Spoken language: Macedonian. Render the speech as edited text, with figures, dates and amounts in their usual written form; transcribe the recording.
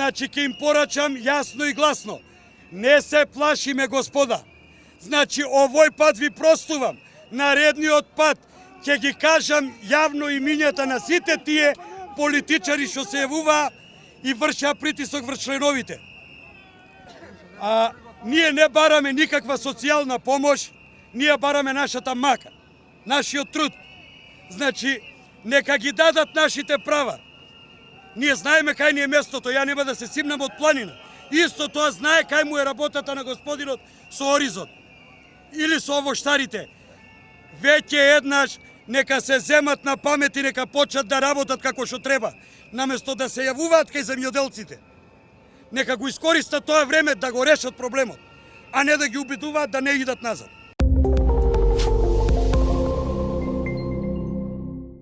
Значи, ќе им порачам јасно и гласно. Не се плашиме, господа. Значи, овој пат ви простувам. Наредниот пат ќе ги кажам јавно имињата на сите тие политичари што се јавуваа и вршеа притисок врз членовите. Ние не бараме никаква социјална помош, ние бараме нашата мака, нашиот труд. Значи, нека ги дадат нашите права. Ние знаеме кај ни е местото, ја нема да се симнам од планина. Исто тоа знае кај му е работата на господинот со Оризот. Или со овоштарите. Веќе еднаш нека се земат на памет и нека почнат да работат како што треба, наместо да се јавуваат кај земјоделците. Нека го искористат тоа време да го решат проблемот, а не да ги убедуваат да не идат назад.